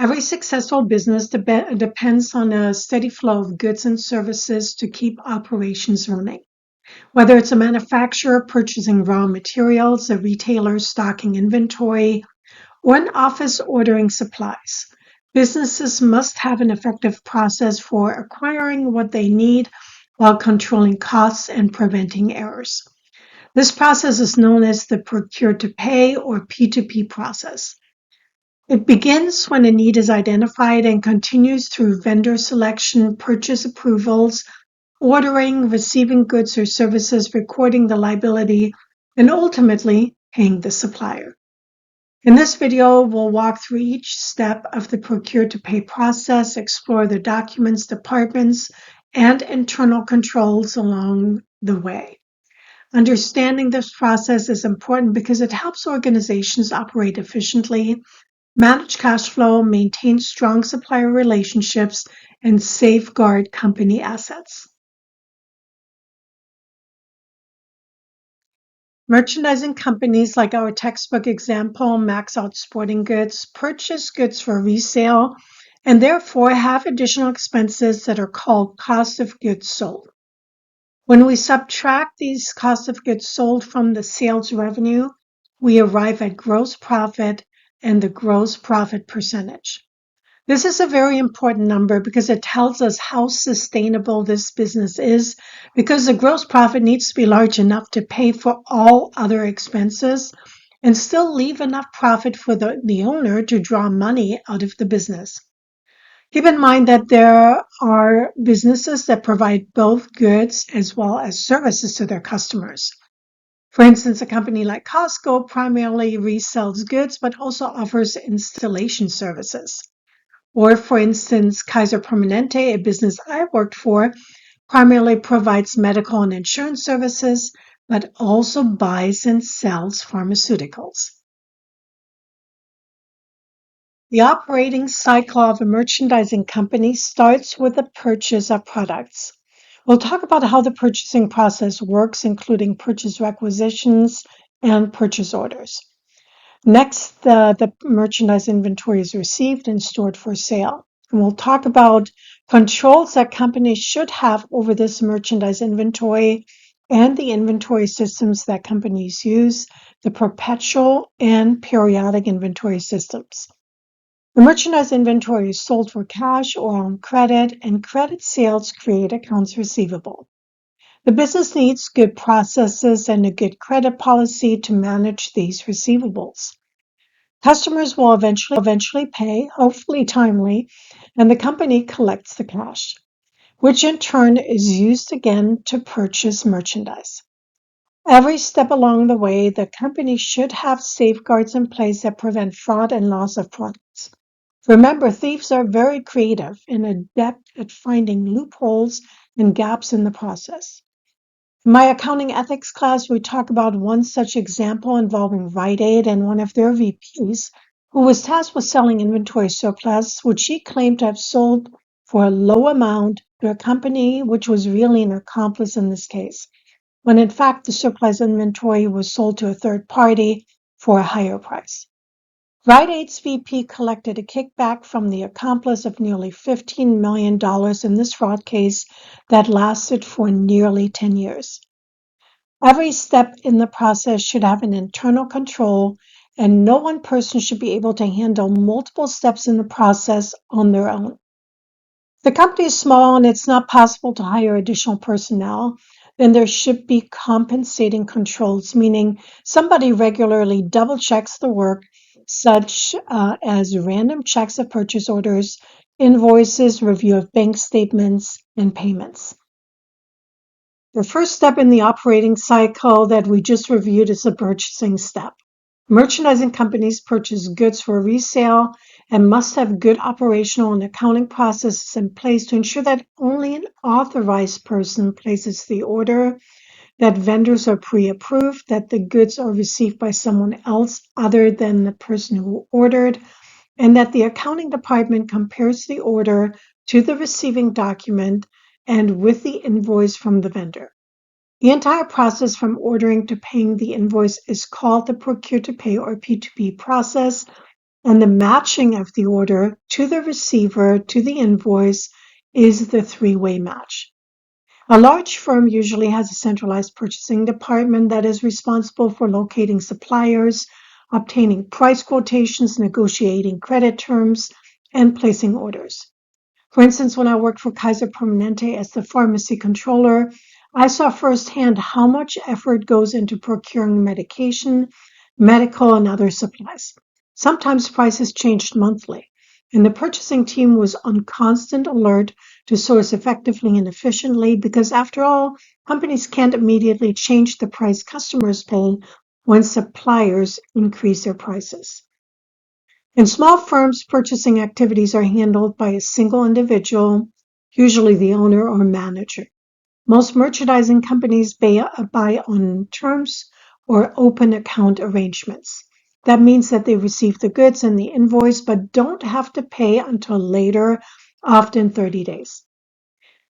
Every successful business depends on a steady flow of goods and services to keep operations running. Whether it's a manufacturer purchasing raw materials, a retailer stocking inventory, or an office ordering supplies, businesses must have an effective process for acquiring what they need while controlling costs and preventing errors. This process is known as the procure to pay or P2P process. It begins when a need is identified and continues through vendor selection, purchase approvals, ordering, receiving goods or services, recording the liability, and ultimately paying the supplier. In this video, we'll walk through each step of the procure to pay process, explore the documents, departments, and internal controls along the way. Understanding this process is important because it helps organizations operate efficiently, manage cash flow, maintain strong supplier relationships, and safeguard company assets. Merchandising companies, like our textbook example, Max Out Sporting Goods, purchase goods for resale and therefore have additional expenses that are called cost of goods sold. When we subtract these cost of goods sold from the sales revenue, we arrive at gross profit and the gross profit percentage. This is a very important number because it tells us how sustainable this business is, because the gross profit needs to be large enough to pay for all other expenses and still leave enough profit for the owner to draw money out of the business. Keep in mind that there are businesses that provide both goods as well as services to their customers. For instance, a company like Costco primarily resells goods but also offers installation services. Or, for instance, Kaiser Permanente, a business I worked for, primarily provides medical and insurance services, but also buys and sells pharmaceuticals. The operating cycle of a merchandising company starts with the purchase of products. We'll talk about how the purchasing process works, including purchase requisitions and purchase orders. Next, the merchandise inventory is received and stored for sale. And we'll talk about controls that companies should have over this merchandise inventory and the inventory systems that companies use, the perpetual and periodic inventory systems. The merchandise inventory is sold for cash or on credit, and credit sales create accounts receivable. The business needs good processes and a good credit policy to manage these receivables. Customers will eventually pay, hopefully timely, and the company collects the cash, which in turn is used again to purchase merchandise. Every step along the way, the company should have safeguards in place that prevent fraud and loss of products. Remember, thieves are very creative and adept at finding loopholes and gaps in the process. In my accounting ethics class, we talk about one such example involving Rite Aid and one of their VPs who was tasked with selling inventory surplus, which she claimed to have sold for a low amount to a company which was really an accomplice in this case, when in fact the surplus inventory was sold to a third party for a higher price. Rite Aid's VP collected a kickback from the accomplice of nearly $15 million in this fraud case that lasted for nearly 10 years. Every step in the process should have an internal control, and no one person should be able to handle multiple steps in the process on their own. If the company is small and it's not possible to hire additional personnel, then there should be compensating controls, meaning somebody regularly double checks the work, such as random checks of purchase orders, invoices, review of bank statements, and payments. The first step in the operating cycle that we just reviewed is the purchasing step. Merchandising companies purchase goods for resale and must have good operational and accounting processes in place to ensure that only an authorized person places the order, that vendors are pre-approved, that the goods are received by someone else other than the person who ordered, and that the accounting department compares the order to the receiving document and with the invoice from the vendor. The entire process from ordering to paying the invoice is called the procure to pay or P2P process, And the matching of the order to the receiver to the invoice is the three-way match. A large firm usually has a centralized purchasing department that is responsible for locating suppliers, obtaining price quotations, negotiating credit terms, and placing orders. For instance, when I worked for Kaiser Permanente as the pharmacy controller, I saw firsthand how much effort goes into procuring medication, medical, and other supplies. Sometimes prices changed monthly, and the purchasing team was on constant alert to source effectively and efficiently because, after all, companies can't immediately change the price customers pay when suppliers increase their prices. In small firms, purchasing activities are handled by a single individual, usually the owner or manager. Most merchandising companies buy on terms or open account arrangements. That means that they receive the goods and the invoice, but don't have to pay until later, often 30 days.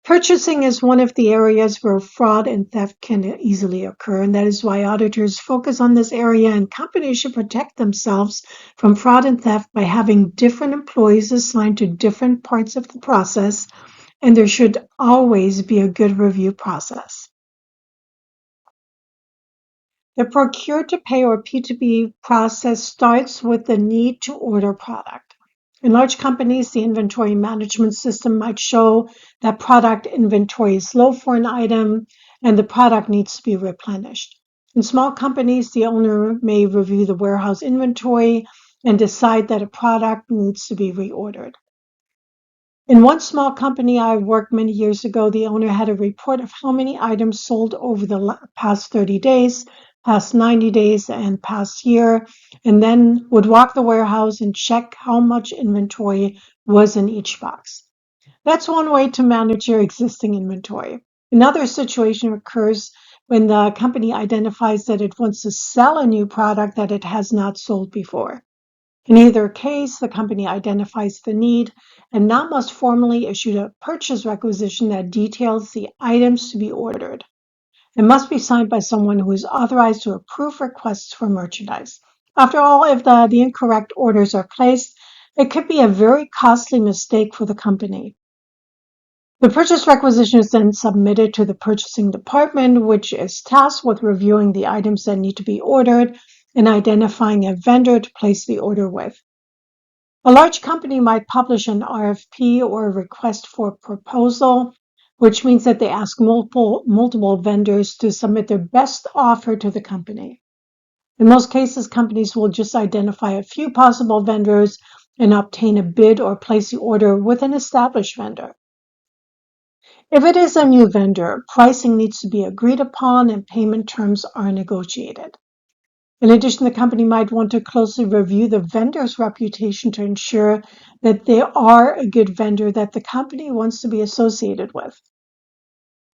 Purchasing is one of the areas where fraud and theft can easily occur, and that is why auditors focus on this area, and companies should protect themselves from fraud and theft by having different employees assigned to different parts of the process, and there should always be a good review process. The procure to pay or P2P process starts with the need to order product. In large companies, the inventory management system might show that product inventory is low for an item and the product needs to be replenished. In small companies, the owner may review the warehouse inventory and decide that a product needs to be reordered. In one small company I worked many years ago, the owner had a report of how many items sold over the past 30 days, past 90 days, and past year, and then would walk the warehouse and check how much inventory was in each box. That's one way to manage your existing inventory. Another situation occurs when the company identifies that it wants to sell a new product that it has not sold before. In either case, the company identifies the need and now must formally issue a purchase requisition that details the items to be ordered. It must be signed by someone who is authorized to approve requests for merchandise. After all, if the incorrect orders are placed, it could be a very costly mistake for the company. The purchase requisition is then submitted to the purchasing department, which is tasked with reviewing the items that need to be ordered and identifying a vendor to place the order with. A large company might publish an RFP or a request for proposal, which means that they ask multiple vendors to submit their best offer to the company. In most cases, companies will just identify a few possible vendors and obtain a bid or place the order with an established vendor. If it is a new vendor, pricing needs to be agreed upon and payment terms are negotiated. In addition, the company might want to closely review the vendor's reputation to ensure that they are a good vendor that the company wants to be associated with.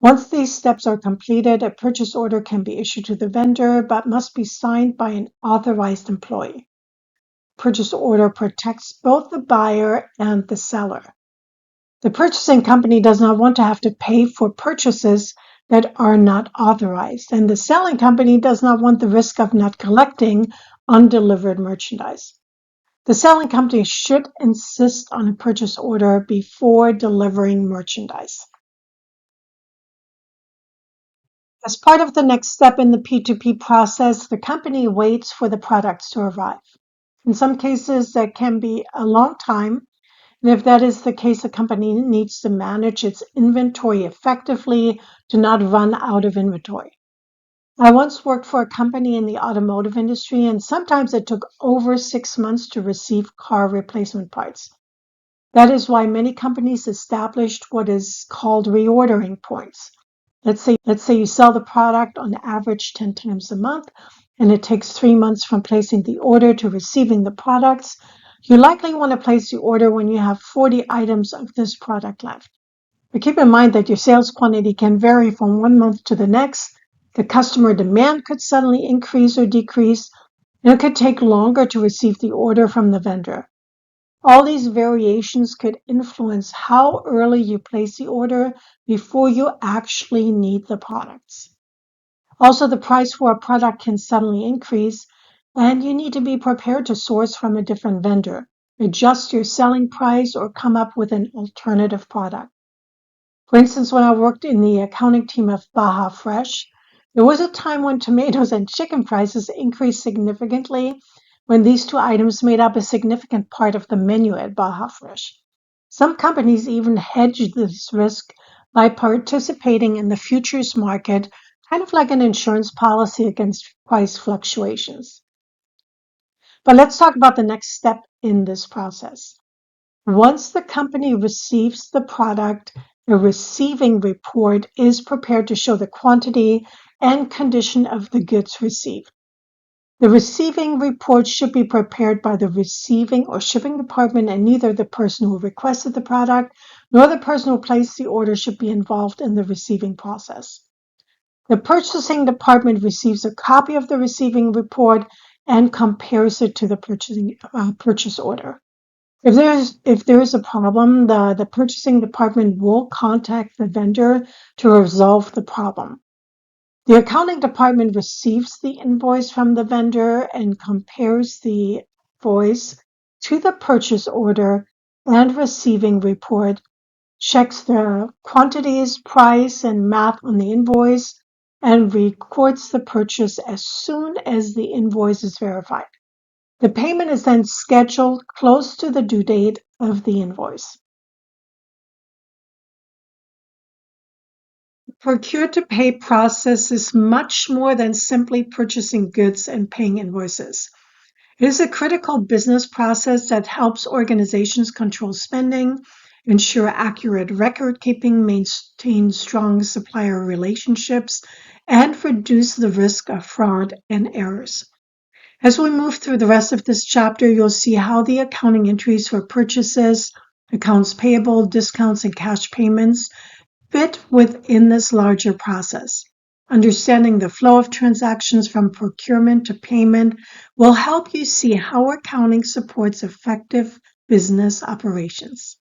Once these steps are completed, a purchase order can be issued to the vendor but must be signed by an authorized employee. Purchase order protects both the buyer and the seller. The purchasing company does not want to have to pay for purchases that are not authorized, and the selling company does not want the risk of not collecting undelivered merchandise. The selling company should insist on a purchase order before delivering merchandise. As part of the next step in the P2P process, the company waits for the products to arrive. In some cases, that can be a long time. And if that is the case, a company needs to manage its inventory effectively to not run out of inventory. I once worked for a company in the automotive industry, and sometimes it took over 6 months to receive car replacement parts. That is why many companies established what is called reordering points. Let's say you sell the product on average 10 times a month, and it takes 3 months from placing the order to receiving the products. You likely want to place the order when you have 40 items of this product left. But keep in mind that your sales quantity can vary from one month to the next. The customer demand could suddenly increase or decrease, and it could take longer to receive the order from the vendor. All these variations could influence how early you place the order before you actually need the products. Also, the price for a product can suddenly increase, And you need to be prepared to source from a different vendor, adjust your selling price, or come up with an alternative product. For instance, when I worked in the accounting team of Baja Fresh, there was a time when tomatoes and chicken prices increased significantly when these two items made up a significant part of the menu at Baja Fresh. Some companies even hedge this risk by participating in the futures market, kind of like an insurance policy against price fluctuations. But let's talk about the next step in this process. Once the company receives the product, a receiving report is prepared to show the quantity and condition of the goods received. The receiving report should be prepared by the receiving or shipping department, and neither the person who requested the product nor the person who placed the order should be involved in the receiving process. The purchasing department receives a copy of the receiving report and compares it to the purchase order. If there is a problem, the purchasing department will contact the vendor to resolve the problem. The accounting department receives the invoice from the vendor and compares the invoice to the purchase order and receiving report, checks the quantities, price, and math on the invoice, and records the purchase as soon as the invoice is verified. The payment is then scheduled close to the due date of the invoice. The procure-to-pay process is much more than simply purchasing goods and paying invoices. It is a critical business process that helps organizations control spending, ensure accurate record keeping, maintain strong supplier relationships, and reduce the risk of fraud and errors. As we move through the rest of this chapter, you'll see how the accounting entries for purchases, accounts payable, discounts, and cash payments fit within this larger process. Understanding the flow of transactions from procurement to payment will help you see how accounting supports effective business operations.